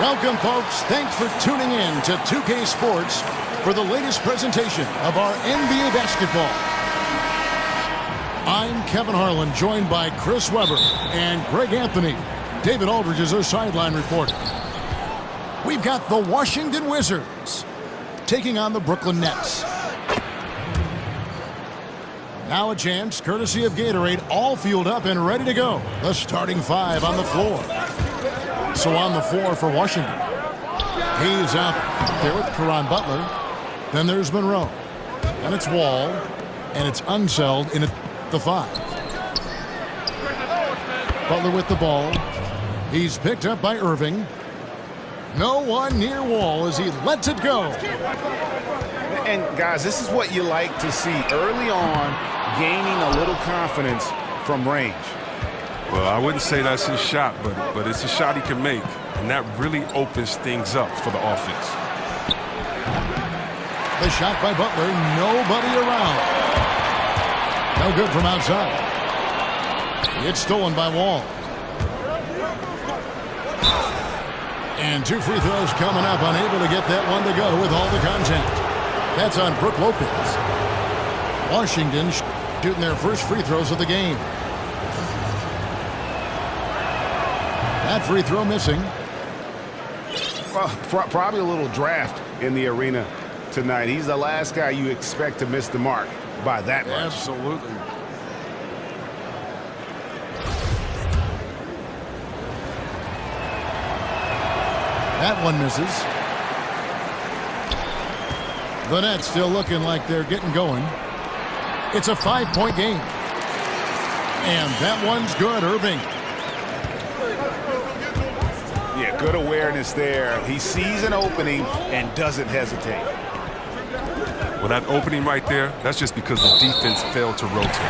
Welcome, folks. Thanks for tuning in to 2K Sports for the latest presentation of our NBA basketball. I'm Kevin Harlan, joined by Chris Webber and Greg Anthony. David Aldridge is our sideline reporter. We've got the Washington Wizards taking on the Brooklyn Nets. Now a chance, courtesy of Gatorade, all fueled up and ready to go. The starting five on the floor. So on the floor for Washington. Hayes out there with Caron Butler. Then there's Monroe. And it's Wall. And it's Unseld in the five. Butler with the ball. He's picked up by Irving. No one near Wall as he lets it go. And guys, this is what you like to see early on, gaining a little confidence from range. Well, I wouldn't say that's his shot, but it's a shot he can make, and that really opens things up for the offense. The shot by Butler, nobody around. No good from outside. It's stolen by Wall. And two free throws coming up, unable to get that one to go with all the contact. That's on Brook Lopez. Washington shooting their first free throws of the game. That free throw missing. Probably a little draft in the arena tonight. He's the last guy you expect to miss the mark by that much. Absolutely. That one misses. The Nets still looking like they're getting going. It's a 5-point game. And that one's good, Irving. Yeah, good awareness there. He sees an opening and doesn't hesitate. Well, that opening right there, that's just because the defense failed to rotate.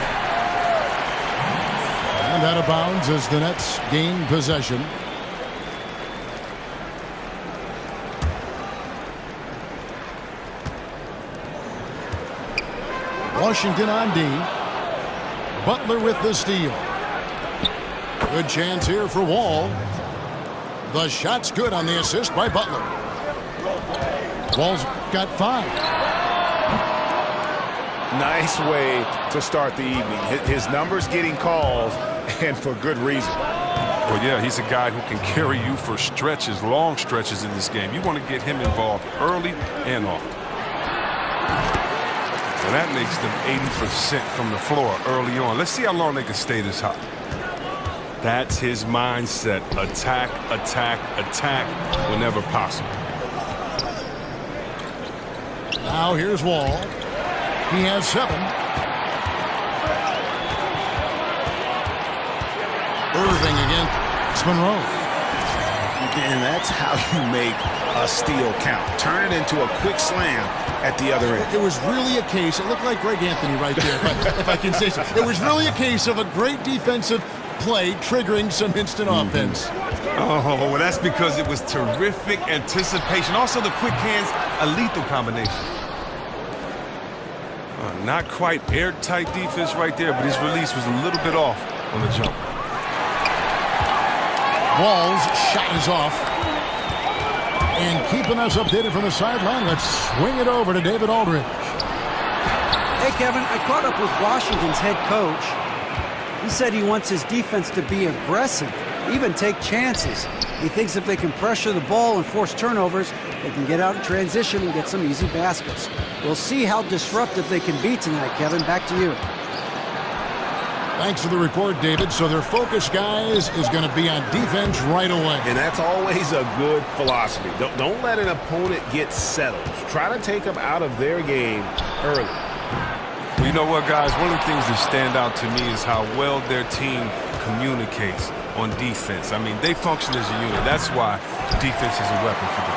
And out of bounds as the Nets gain possession. Washington on D. Butler with the steal. Good chance here for Wall. The shot's good on the assist by Butler. Wall's got 5. Nice way to start the evening. His numbers getting calls, and for good reason. Well, yeah, he's a guy who can carry you for stretches, long stretches in this game. You want to get him involved early and often. And that makes them 80% from the floor early on. Let's see how long they can stay this hot. That's his mindset. Attack, attack, attack whenever possible. Now here's Wall. He has 7. Irving against Monroe. And that's how you make a steal count. Turn it into a quick slam at the other end. It was really a case, it looked like Greg Anthony right there, if I can say so. It was really a case of a great defensive play triggering some instant offense. Oh, well, that's because it was terrific anticipation. Also, the quick hands, a lethal combination. Not quite airtight defense right there, but his release was a little bit off on the jump. Wall's shot is off. And keeping us updated from the sideline, let's swing it over to David Aldridge. Hey, Kevin, I caught up with Washington's head coach. He said he wants his defense to be aggressive, even take chances. He thinks if they can pressure the ball and force turnovers, they can get out in transition and get some easy baskets. We'll see how disruptive they can be tonight, Kevin. Back to you. Thanks for the report, David. So their focus, guys, is going to be on defense right away. And that's always a good philosophy. Don't let an opponent get settled. Try to take them out of their game early. Well, you know what, guys? One of the things that stand out to me is how well their team communicates on defense. I mean, they function as a unit. That's why defense is a weapon for them.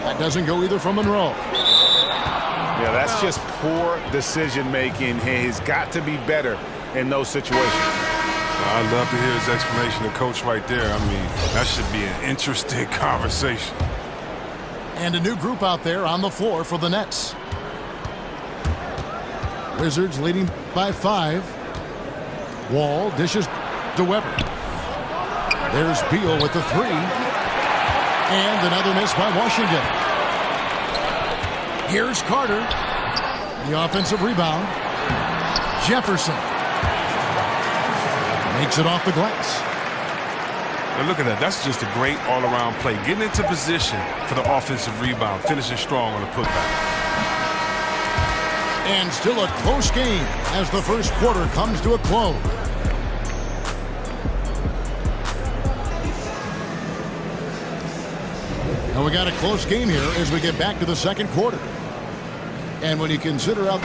That doesn't go either from Monroe. Yeah, that's just poor decision-making. He's got to be better in those situations. I'd love to hear his explanation to Coach right there. I mean, that should be an interesting conversation. And a new group out there on the floor for the Nets. Wizards leading by 5. Wall dishes to Webber. There's Beal with the three. And another miss by Washington. Here's Carter. The offensive rebound. Jefferson makes it off the glass. Now look at that. That's just a great all-around play. Getting into position for the offensive rebound. Finishing strong on the putback. And still a close game as the first quarter comes to a close. And we got a close game here as we get back to the second quarter. And when you consider up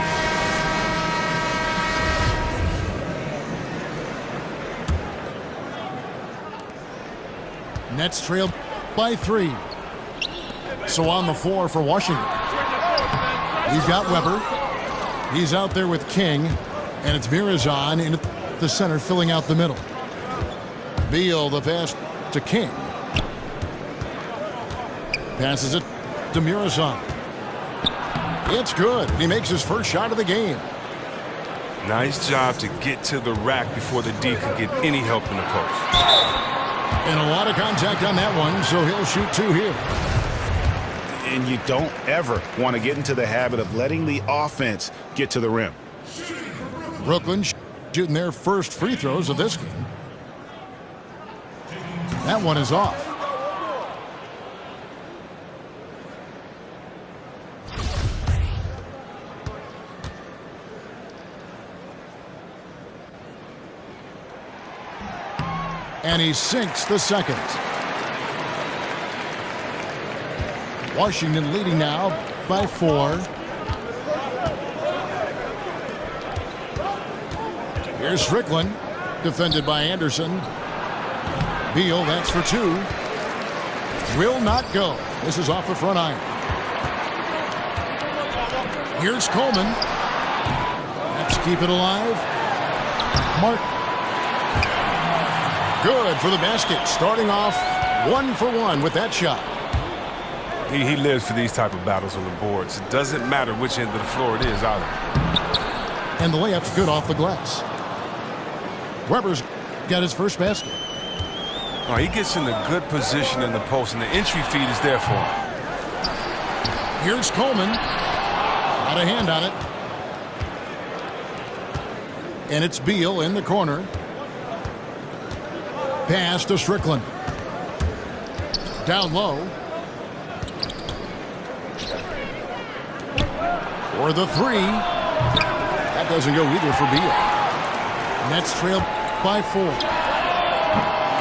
Nets trail by 3. So on the floor for Washington, you've got Weber. He's out there with King, and it's Mirazon in the center filling out the middle. Beal the pass to King. Passes it to Mirazon. It's good. He makes his first shot of the game. Nice job to get to the rack before the D could get any help in the post. And a lot of contact on that one, so he'll shoot 2 here. And you don't ever want to get into the habit of letting the offense get to the rim. Brooklyn shooting their first free throws of this game. That one is off. And he sinks the second. Washington leading now by 4. Here's Strickland, defended by Anderson. Beal, that's for 2. Will not go. This is off the front iron. Here's Coleman. Let's keep it alive. Martin. Good for the basket. Starting off 1 for 1 with that shot. He lives for these type of battles on the boards. It doesn't matter which end of the floor it is either. And the layup's good off the glass. Weber's got his first basket. Oh, he gets in a good position in the post, and the entry feed is there for him. Here's Coleman. Got a hand on it. And it's Beal in the corner. Pass to Strickland. Down low. For the 3. That doesn't go either for Beal. Nets trail by 4.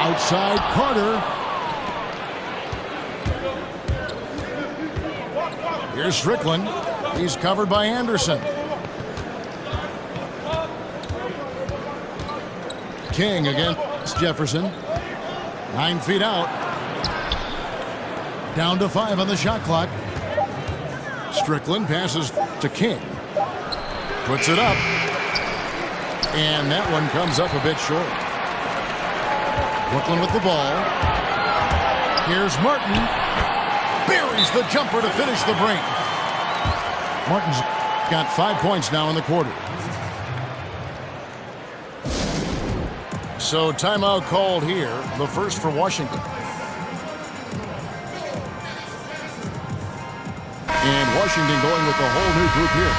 Outside Carter. Here's Strickland. He's covered by Anderson. King against Jefferson. 9 feet out. Down to 5 on the shot clock. Strickland passes to King. Puts it up. And that one comes up a bit short. Brooklyn with the ball. Here's Martin. Buries the jumper to finish the break. Martin's got 5 points now in the quarter. So timeout called here, the first for Washington. And Washington going with a whole new group here.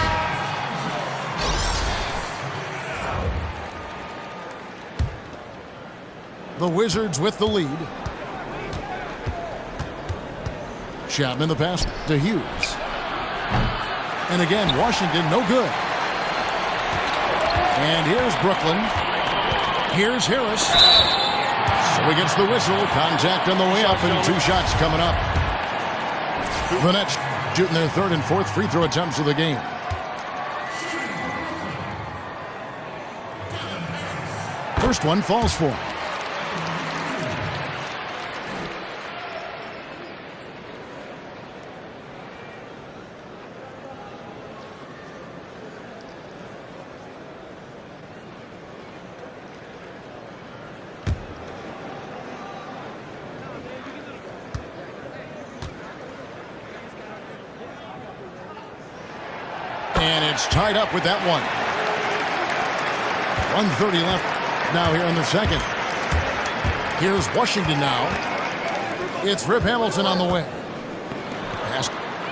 The Wizards with the lead. Chapman the pass to Hughes. And again, Washington no good. And here's Brooklyn. Here's Harris. So he gets the whistle. Contact on the way up and 2 shots coming up. The Nets shooting their 3rd and 4th free throw attempts of the game. First one falls for him. And it's tied up with that one. 1:30 left now here in the second. Here's Washington now. It's Rip Hamilton on the way. Pass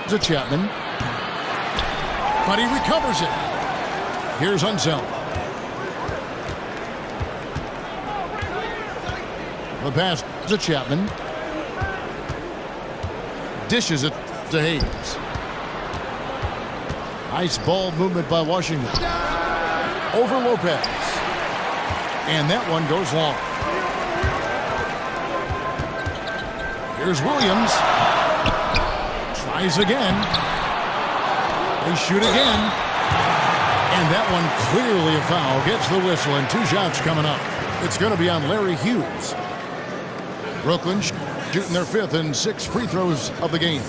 to Chapman. But he recovers it. Here's Unseld. The pass to Chapman. Dishes it to Hayes. Nice ball movement by Washington. Over Lopez. And that one goes long. Here's Williams. Tries again. They shoot again. And that one clearly a foul. Gets the whistle and 2 shots coming up. It's going to be on Larry Hughes. Brooklyn shooting their 5th and 6 free throws of the game.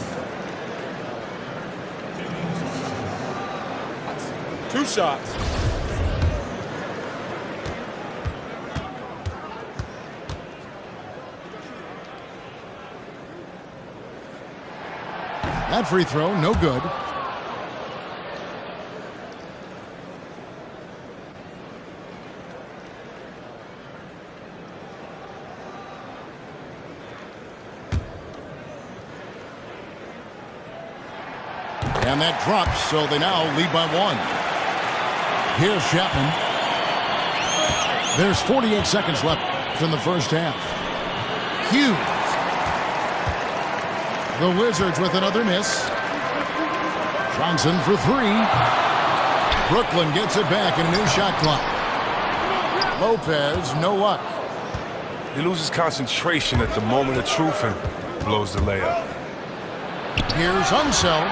2 shots. That free throw, no good. And that drops, so they now lead by 1. Here's Chapman. There's 48 seconds left in the first half. Hughes. The Wizards with another miss. Johnson for 3. Brooklyn gets it back in a new shot clock. Lopez, no luck. He loses concentration at the moment of truth and blows the layup. Here's Unseld.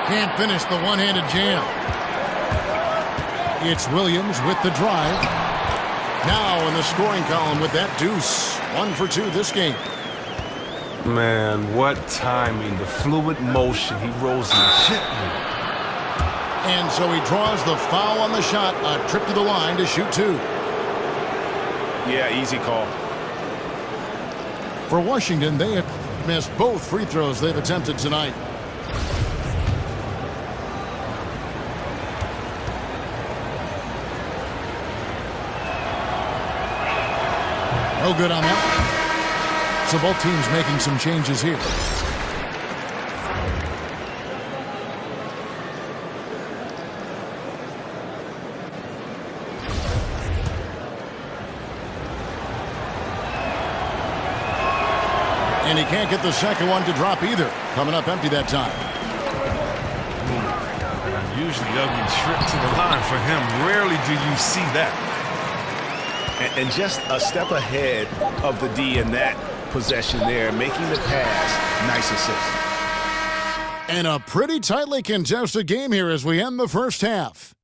Can't finish the one-handed jam. It's Williams with the drive. Now in the scoring column with that deuce. 1 for 2 this game. Man, what timing. The fluid motion. He rolls in gently. And so he draws the foul on the shot. A trip to the line to shoot 2. Yeah, easy call. For Washington, they have missed both free throws they've attempted tonight. No good on that. So both teams making some changes here. And he can't get the second one to drop either. Coming up empty that time. Usually ugly trip to the line for him. Rarely do you see that. And just a step ahead of the D in that possession there, making the pass. Nice assist. And a pretty tightly contested game here as we end the first half.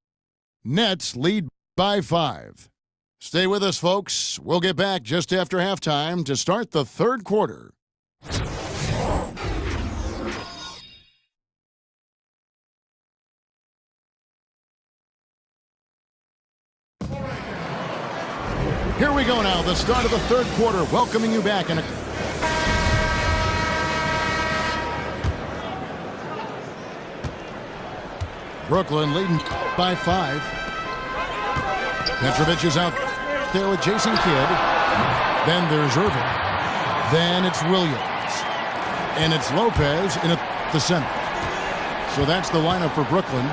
Nets lead by 5. Stay with us, folks. We'll get back just after halftime to start the third quarter. Here we go now, the start of the third quarter, welcoming you back in a... Brooklyn leading by 5. Petrovic is out there with Jason Kidd. Then there's Irving. Then it's Williams. And it's Lopez in the center. So that's the lineup for Brooklyn.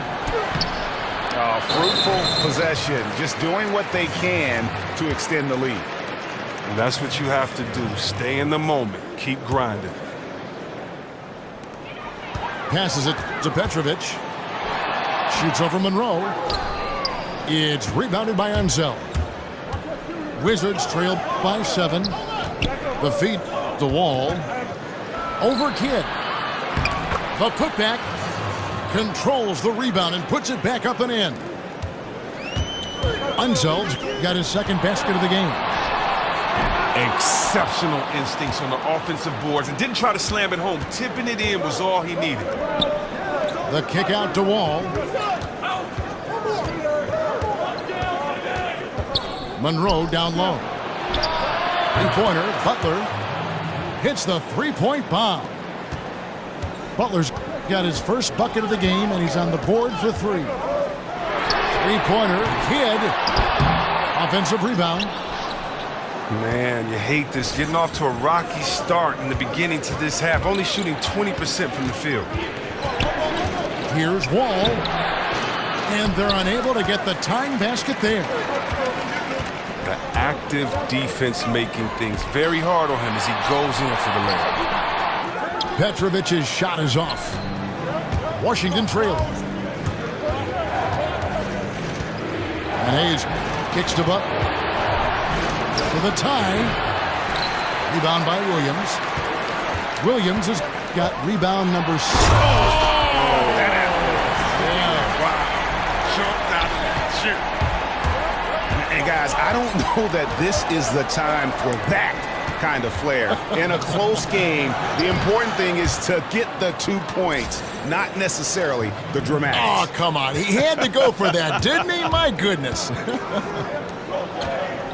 Fruitful possession, just doing what they can to extend the lead. And that's what you have to do. Stay in the moment. Keep grinding. Passes it to Petrovic. Shoots over Monroe. It's rebounded by Unseld. Wizards trail by 7. The feed to Wall. Over Kidd. The putback. Controls the rebound and puts it back up and in. Unseld got his second basket of the game. Exceptional instincts on the offensive boards and didn't try to slam it home. Tipping it in was all he needed. The kick out to Wall. Monroe down low. Three-pointer, Butler hits the three-point bomb. Butler's got his first bucket of the game, and he's on the board for 3. Three-pointer, Kidd. Offensive rebound. Man, you hate this. Getting off to a rocky start in the beginning to this half. Only shooting 20% from the field. Here's Wall. And they're unable to get the tying basket there. The active defense making things very hard on him as he goes in for the layup. Petrovic's shot is off. Washington trailing. And Hayes kicks to Butler. For the tie. Rebound by Williams. Williams has got rebound number 6. That happened. Yeah. Wow. Jumped out. Shoot. And guys, I don't know that this is the time for that kind of flair. In a close game, the important thing is to get the 2 points, not necessarily the dramatics. Oh, come on. He had to go for that, didn't he? My goodness.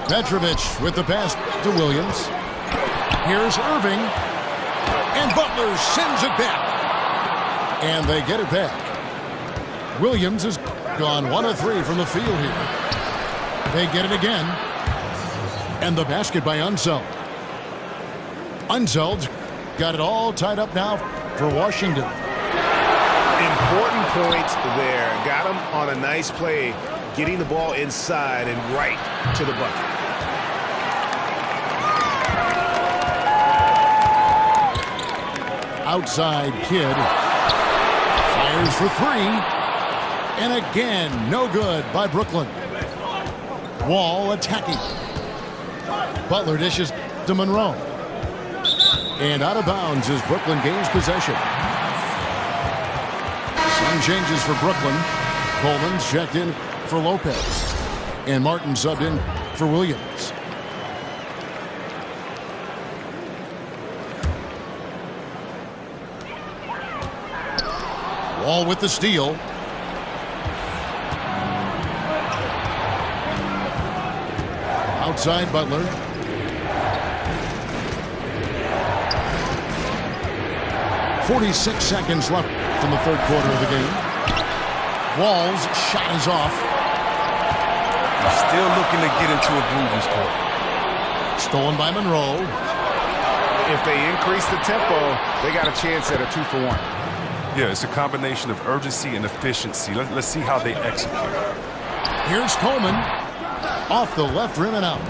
Petrovic with the pass to Williams. Here's Irving. And Butler sends it back. And they get it back. Williams has gone 1 of 3 from the field here. They get it again. And the basket by Unseld. Unseld's got it all tied up now for Washington. Important point there. Got him on a nice play, getting the ball inside and right to the bucket. Outside Kidd. Fires for 3. And again, no good by Brooklyn. Wall attacking. Butler dishes to Monroe. And out of bounds as Brooklyn gains possession. Some changes for Brooklyn. Coleman's checked in for Lopez. And Martin subbed in for Williams. Wall with the steal. Outside Butler. .46 seconds left in the third quarter of the game. Wall's shot is off. He's still looking to get into a groove this quarter. Stolen by Monroe. If they increase the tempo, they got a chance at a 2-for-1. Yeah, it's a combination of urgency and efficiency. Let's see how they execute. Here's Coleman. Off the left rim and out.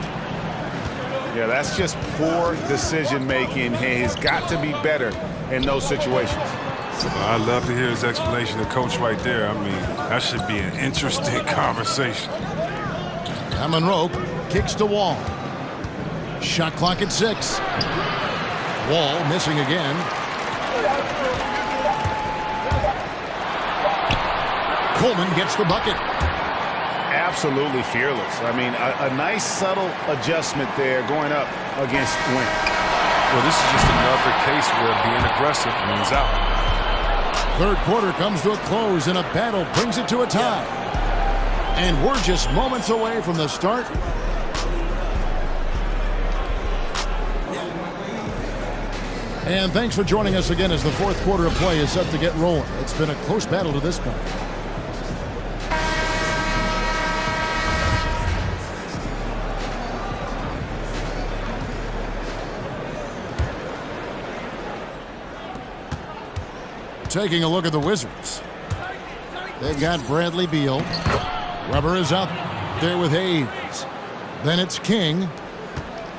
Yeah, that's just poor decision-making. He's got to be better in those situations. I'd love to hear his explanation of Coach right there. I mean, that should be an interesting conversation. Now Monroe kicks to Wall. Shot clock at 6. Wall missing again. Coleman gets the bucket. Absolutely fearless. I mean, a nice subtle adjustment there going up against Wynn. Well, this is just another case where being aggressive wins out. Third quarter comes to a close and a battle brings it to a tie. And we're just moments away from the start. And thanks for joining us again as the fourth quarter of play is set to get rolling. It's been a close battle to this point. Taking a look at the Wizards. They've got Bradley Beal. Weber is out there with Hayes. Then it's King.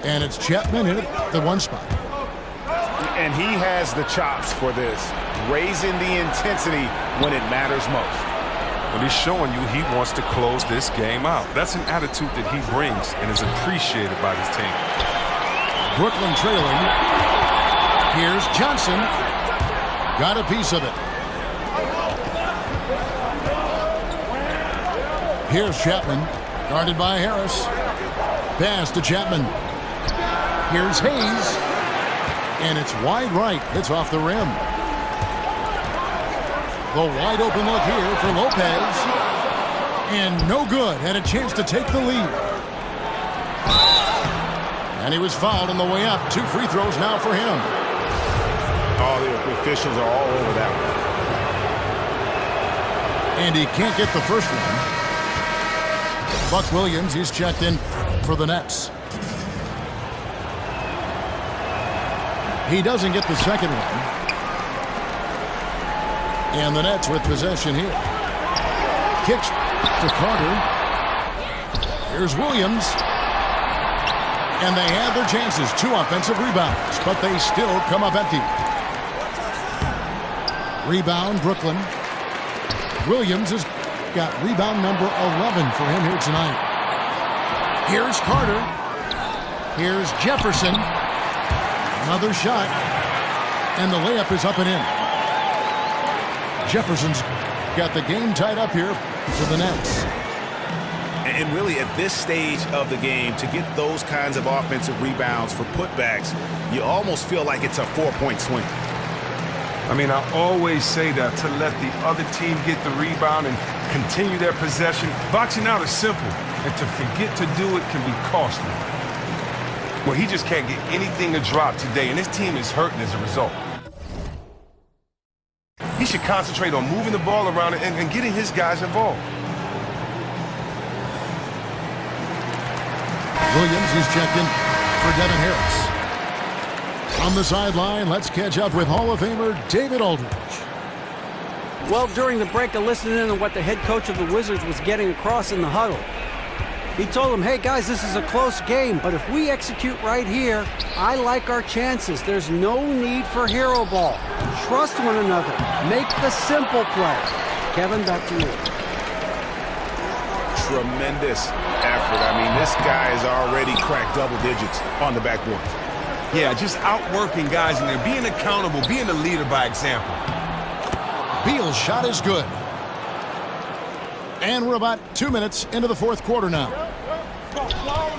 And it's Chapman in at the 1 spot. And he has the chops for this, raising the intensity when it matters most. But he's showing you he wants to close this game out. That's an attitude that he brings and is appreciated by his team. Brooklyn trailing. Here's Johnson. Got a piece of it. Here's Chapman. Guarded by Harris. Pass to Chapman. Here's Hayes. And it's wide right. It's off the rim. The wide open look here for Lopez. And no good. Had a chance to take the lead. And he was fouled on the way up. 2 free throws now for him. Oh, the officials are all over that one. And he can't get the first one. Buck Williams, he's checked in for the Nets. He doesn't get the second one. And the Nets with possession here. Kicks to Carter. Here's Williams. And they have their chances. 2 offensive rebounds, but they still come up empty. Rebound, Brooklyn. Williams has got rebound number 11 for him here tonight. Here's Carter. Here's Jefferson. Another shot. And the layup is up and in. Jefferson's got the game tied up here for the Nets. And really, at this stage of the game, to get those kinds of offensive rebounds for putbacks, you almost feel like it's a 4-point swing. I mean, I always say that to let the other team get the rebound and continue their possession. Boxing out is simple, and to forget to do it can be costly. Well, he just can't get anything to drop today, and his team is hurting as a result. He should concentrate on moving the ball around and getting his guys involved. Williams is checked in for Devin Harris. On the sideline, let's catch up with Hall of Famer David Aldridge. Well, during the break, I listened in on what the head coach of the Wizards was getting across in the huddle. He told them, hey, guys, this is a close game, but if we execute right here, I like our chances. There's no need for hero ball. Trust one another. Make the simple play. Kevin, back to you. Tremendous effort. I mean, this guy has already cracked double digits on the backboard. Yeah, just outworking guys in there, being accountable, being a leader by example. Beal's shot is good. And we're about 2 minutes into the fourth quarter now.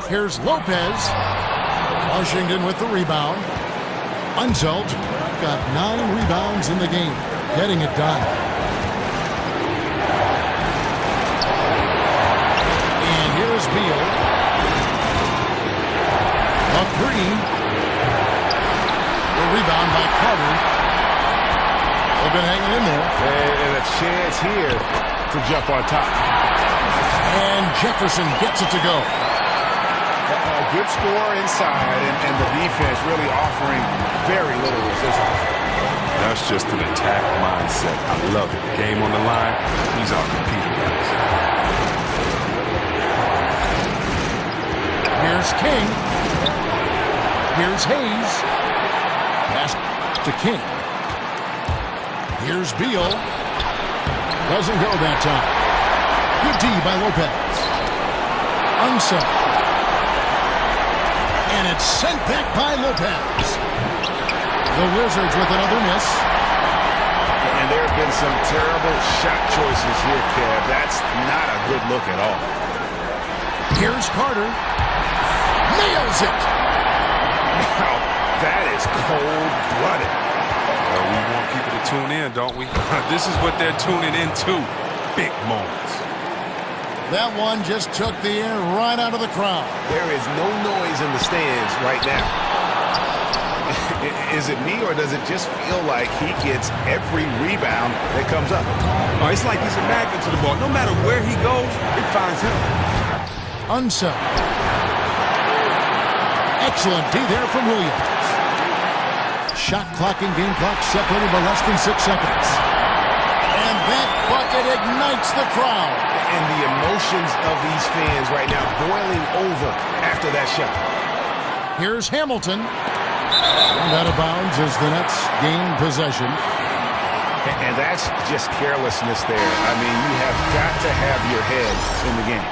Here's Lopez. Washington with the rebound. Unseld got 9 rebounds in the game, getting it done. And here's Beal. A 3. The rebound by Carter. They've been hanging in there. And a chance here to jump on top. And Jefferson gets it to go. A good score inside, and the defense really offering very little resistance. That's just an attack mindset. I love it. Game on the line. He's out competing, guys. Here's King. Here's Hayes. Pass to King. Here's Beal. Doesn't go that time. Good D by Lopez. Unset. And it's sent back by Lopez. The Wizards with another miss. And there have been some terrible shot choices here, Kev. That's not a good look at all. Here's Carter. Nails it. Now, that is cold-blooded. Well, we want people to tune in, don't we? This is what they're tuning into. Big moments. That one just took the air right out of the crowd. There is no noise in the stands right now. Is it me, or does it just feel like he gets every rebound that comes up? Oh, it's like he's a magnet to the ball. No matter where he goes, it finds him. Unset. Excellent D there from Williams. Shot clock and game clock separated by less than 6 seconds. And that bucket ignites the crowd. And the emotions of these fans right now boiling over after that shot. Here's Hamilton. And out of bounds as the Nets gain possession. And that's just carelessness there. I mean, you have got to have your head in the game.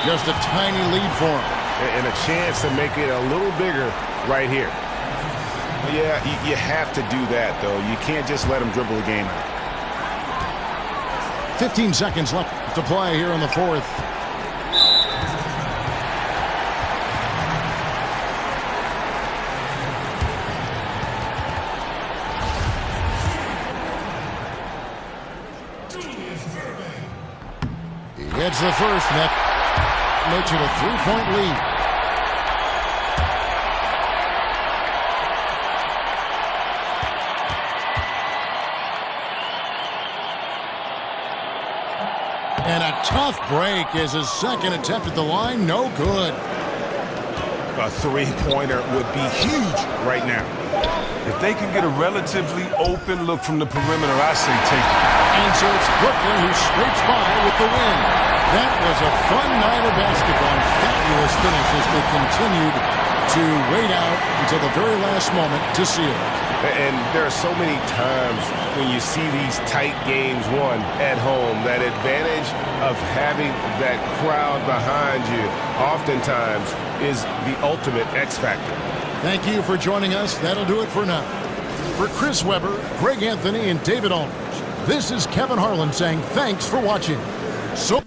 Just a tiny lead for him. And a chance to make it a little bigger right here. Yeah, you have to do that, though. You can't just let him dribble the game out. 15 seconds left to play here in the fourth. He hits the first net. Makes it a 3-point lead. And a tough break is his second attempt at the line. No good. A three-pointer would be huge right now. If they can get a relatively open look from the perimeter, I say take it. And so it's Brooklyn who scrapes by with the win. That was a fun night of basketball. Fabulous finish as they continued to wait out until the very last moment to seal it. And there are so many times when you see these tight games won at home, that advantage of having that crowd behind you oftentimes is the ultimate X factor. Thank you for joining us. That'll do it for now. For Chris Webber, Greg Anthony, and David Aldridge, this is Kevin Harlan saying thanks for watching. So